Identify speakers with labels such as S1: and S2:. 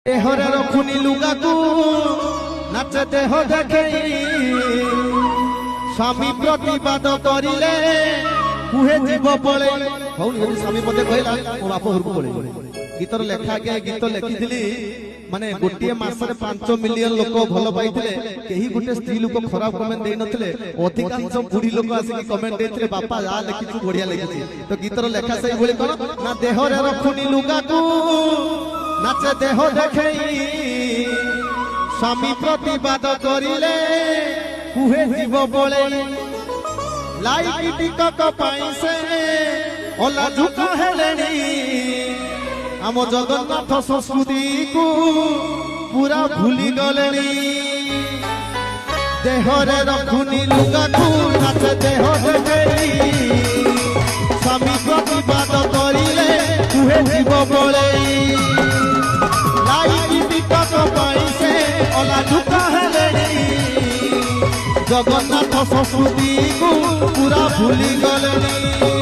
S1: देहरे रखुनी लुगा को नाच देह देखे स्वामी प्रतिवाद करिले कुहे जीव पळे हौनी यदि स्वामी मते कहला मो बाप घर को पळे गीतर लेखा के गीत लिखिथिली माने गोटिए मासरे 5 मिलियन लोक भल पाइथिले केही गोटे स्त्री लोक खराब कमेंट देइ नथिले अधिकांश बुढ़ी लोक आसी कमेंट देथिले बापा आ लिखिछु बढ़िया लिखिछि तो गीतर लेखा सही बोले कोन ना देहरे रखुनी लुगा को नाच देह देखे स्वामी प्रतिवाद करिले कुहे जीव पळे लाइक टिकक पाई से ओला झुका हेलेनी आम जगन्नाथ संस्कृति को पूरा भूली गलेनी देहरे रखुनी लुगा को नाच देह देखे स्वामी प्रतिवाद करिले कुहे जीव पळे जगन्नाथ संस्कृति को पूरा भूली गलेनी।